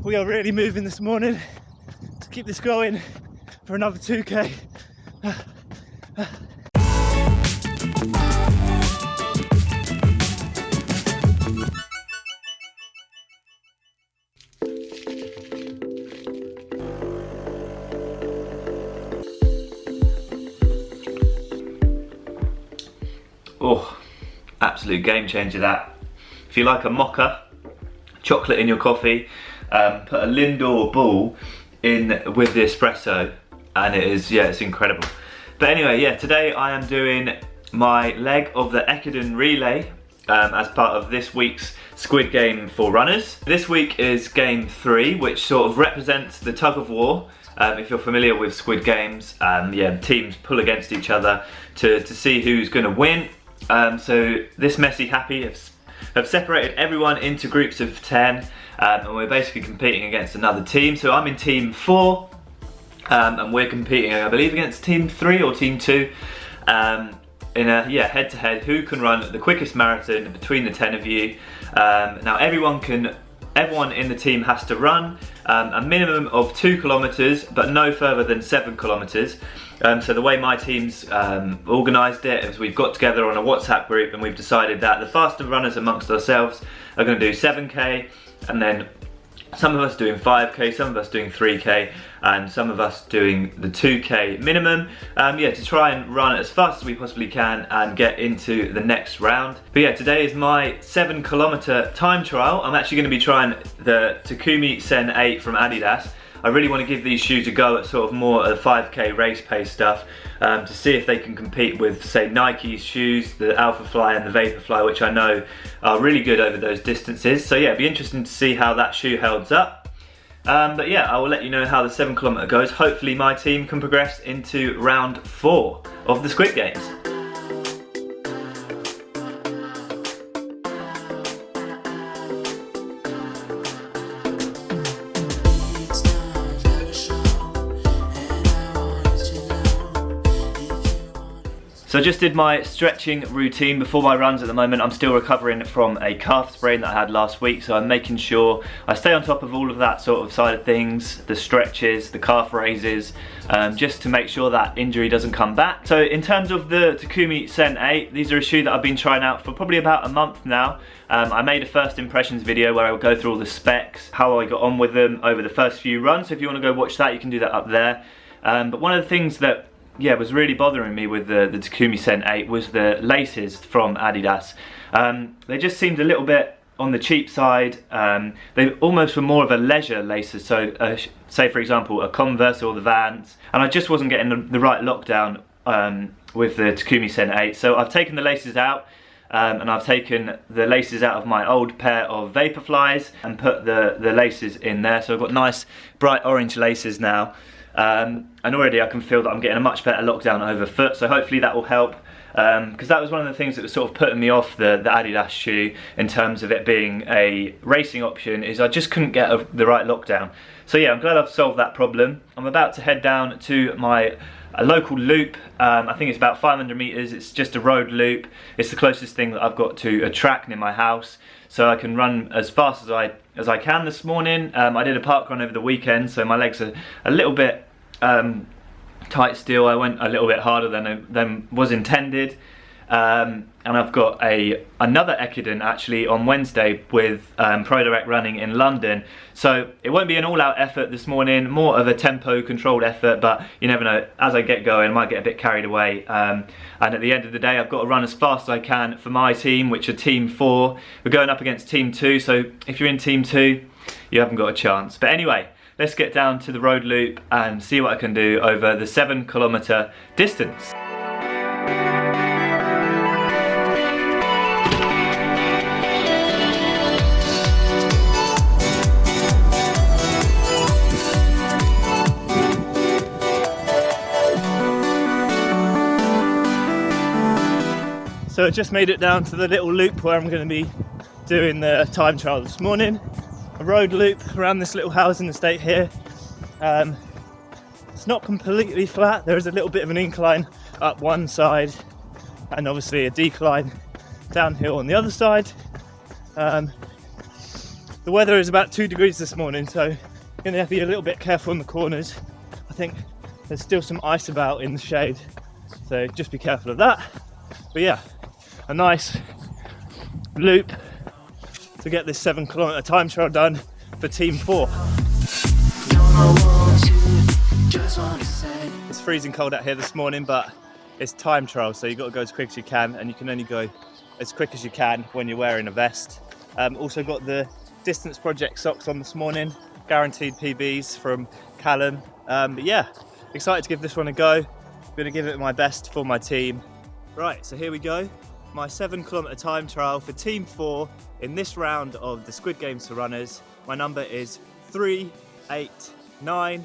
we are really moving this morning to keep this going for another 2k. Oh, absolute game changer that. If you like a mocha, chocolate in your coffee, put a Lindor ball in with the espresso and it is, yeah, it's incredible. But anyway, yeah, today I am doing my leg of the Ekiden relay as part of this week's squid game for runners. This week is game 3, which sort of represents the tug of war. If you're familiar with squid games, yeah, teams pull against each other to see who's going to win. So this Messy Happy have separated everyone into groups of 10, and we're basically competing against another team. So I'm in team 4, and we're competing, I believe, against team 3 or team 2 in a head-to-head, who can run the quickest marathon between the 10 of you. Now everyone in the team has to run a minimum of 2 kilometers, but no further than 7 kilometers. So the way my team's organised it is we've got together on a WhatsApp group and we've decided that the faster runners amongst ourselves are going to do 7k, and then some of us doing 5k, some of us doing 3k, and some of us doing the 2k minimum, yeah, to try and run as fast as we possibly can and get into the next round. But yeah, today is my 7 kilometer time trial. I'm actually going to be trying the Takumi Sen 8 from Adidas. I really want to give these shoes a go at sort of more of the 5k race pace stuff, to see if they can compete with, say, Nike's shoes, the Alphafly and the Vaporfly, which I know are really good over those distances. So yeah, it'd be interesting to see how that shoe holds up. But yeah, I will let you know how the 7 kilometer goes. Hopefully my team can progress into round 4 of the Squid Games. So I just did my stretching routine before my runs. At the moment I'm still recovering from a calf sprain that I had last week, so I'm making sure I stay on top of all of that sort of side of things, the stretches, the calf raises, just to make sure that injury doesn't come back. So in terms of the Takumi Sen 8, these are a shoe that I've been trying out for probably about a month now. I made a first impressions video where I would go through all the specs, how I got on with them over the first few runs, so if you want to go watch that you can do that up there. But one of the things that was really bothering me with the Takumi Sen 8 was the laces from Adidas. They just seemed a little bit on the cheap side. They almost were more of a leisure laces, so say for example a Converse or the Vans, and I just wasn't getting the right lockdown with the Takumi Sen 8. So I've taken the laces out, and I've taken the laces out of my old pair of Vaporflies and put the laces in there. So I've got nice bright orange laces now. And already I can feel that I'm getting a much better lockdown over foot, so hopefully that will help, because that was one of the things that was sort of putting me off the Adidas shoe in terms of it being a racing option, is I just couldn't get the right lockdown. So yeah, I'm glad I've solved that problem. I'm about to head down to my local loop. I think it's about 500 meters. It's just a road loop. It's the closest thing that I've got to a track near my house, so I can run as fast as I can this morning. I did a park run over the weekend, so my legs are a little bit tight still. I went a little bit harder than was intended, and I've got another Ekiden actually on Wednesday with Pro Direct running in London, so it won't be an all-out effort this morning, more of a tempo controlled effort, but you never know, as I get going I might get a bit carried away, and at the end of the day I've got to run as fast as I can for my team, which are team 4. We're going up against team 2, so if you're in team 2 you haven't got a chance. But anyway, let's get down to the road loop and see what I can do over the 7 kilometer distance. So I just made it down to the little loop where I'm going to be doing the time trial this morning. A road loop around this little housing estate here. It's not completely flat, there is a little bit of an incline up one side and obviously a decline downhill on the other side. The The weather is about 2 degrees this morning, so you're going to have to be a little bit careful in the corners. I think there's still some ice about in the shade, so just be careful of that. But yeah, a nice loop to get this 7 kilometer time trial done for team 4. It's freezing cold out here this morning, but it's time trial, so you've got to go as quick as you can, and you can only go as quick as you can when you're wearing a vest. Also got the Distance Project socks on this morning, guaranteed PBs from Callum. But yeah, excited to give this one a go. Gonna give it my best for my team. Right, so here we go. My 7 kilometer time trial for team 4 in this round of the Squid Games for runners. My number is 3, 8, 9.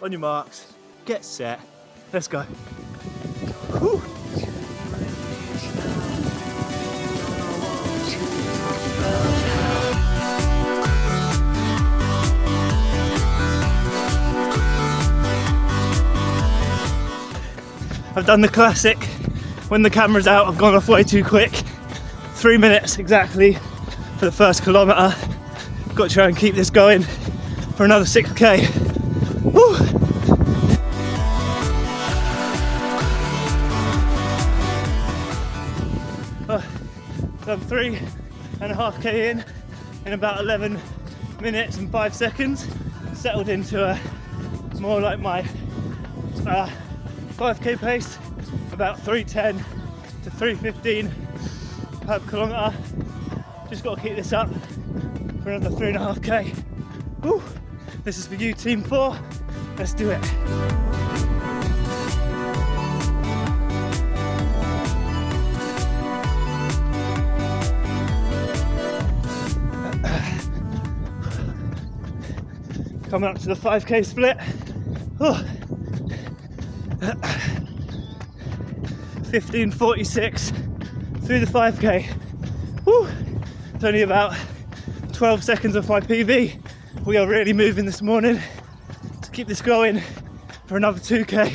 On your marks, get set, let's go. Whew. I've done the classic, when the camera's out I've gone off way too quick. 3 minutes exactly for the first kilometre. Got to try and keep this going for another 6k. Woo. Done 3.5k in about 11 minutes and 5 seconds. Settled into a more like my 5k pace, about 3:10 to 3:15 per kilometre. Just got to keep this up for another 3.5k. Woo. This is for you, team 4. Let's do it. Coming up to the 5k split. 15:46 through the 5k. Woo. It's only about 12 seconds off my PB. We are really moving this morning. To keep this going for another 2k.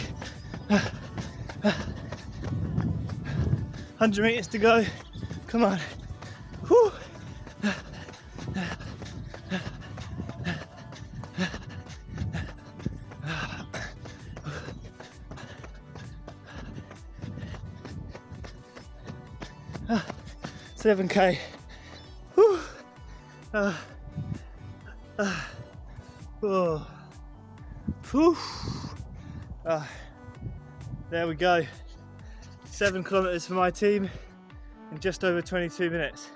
100 meters to go. Come on. Woo. Ah, 7k. Whew. Oh. Whew. There we go. 7 kilometers for my team in just over 22 minutes.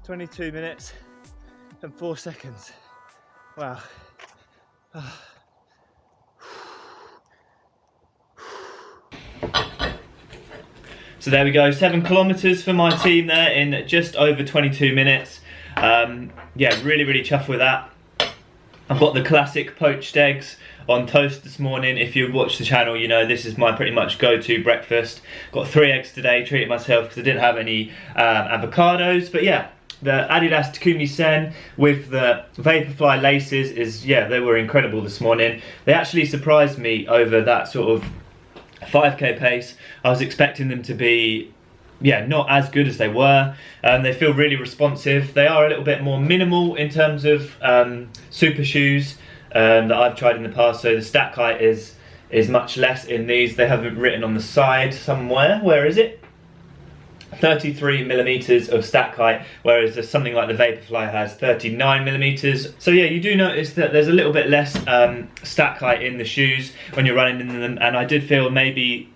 22 minutes and 4 seconds. Wow. So there we go, 7 kilometers for my team there in just over 22 minutes. Yeah, really chuffed with that. I've got the classic poached eggs on toast this morning. If you watch the channel, you know this is my pretty much go-to breakfast. Got 3 eggs today, treated myself because I didn't have any avocados. But yeah, the ADIDAS Takumi Sen with the Vaporfly laces is, yeah, they were incredible this morning. They actually surprised me over that sort of 5k pace. I was expecting them to be, yeah, not as good as they were. They feel really responsive. They are a little bit more minimal in terms of super shoes that I've tried in the past. So the stack height is much less in these. They have it written on the side somewhere. Where is it? 33 millimeters of stack height, whereas there's something like the Vaporfly has 39 millimeters. So yeah, you do notice that there's a little bit less stack height in the shoes when you're running in them, and I did feel maybe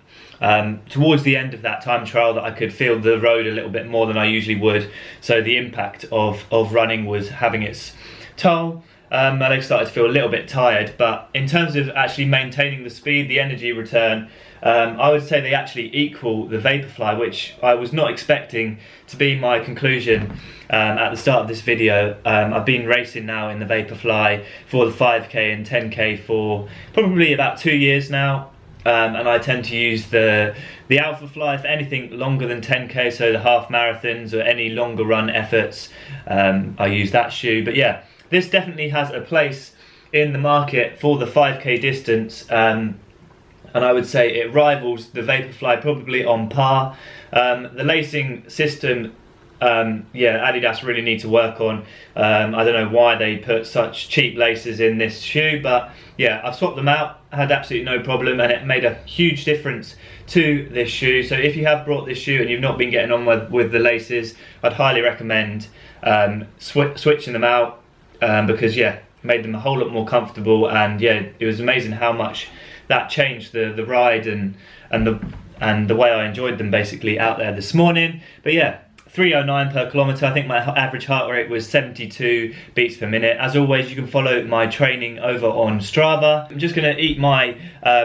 towards the end of that time trial that I could feel the road a little bit more than I usually would. So the impact of running was having its toll. My legs started to feel a little bit tired, but in terms of actually maintaining the speed, the energy return, I would say they actually equal the Vaporfly, which I was not expecting to be my conclusion at the start of this video. I've been racing now in the Vaporfly for the 5k and 10k for probably about 2 years now, and I tend to use the Alphafly for anything longer than 10k, so the half marathons or any longer run efforts. I use that shoe, but yeah, this definitely has a place in the market for the 5k distance. And I would say it rivals the Vaporfly probably on par. The lacing system yeah, Adidas really need to work on. I don't know why they put such cheap laces in this shoe, but yeah, I've swapped them out, had absolutely no problem, and it made a huge difference to this shoe. So if you have brought this shoe and you've not been getting on with the laces, I'd highly recommend switching them out, because yeah, made them a whole lot more comfortable. And yeah, it was amazing how much that changed the ride and the way I enjoyed them basically out there this morning. But yeah, 309 per kilometre. I think my average heart rate was 72 beats per minute. As always, you can follow my training over on Strava. I'm just going to eat my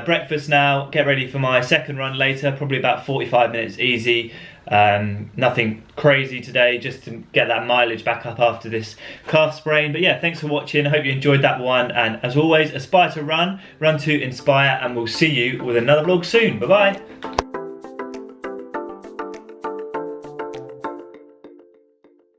breakfast now, get ready for my second run later, probably about 45 minutes easy. Nothing crazy today, just to get that mileage back up after this calf sprain. But yeah, thanks for watching. I hope you enjoyed that one, and as always, aspire to run to inspire, and we'll see you with another vlog soon. Bye bye.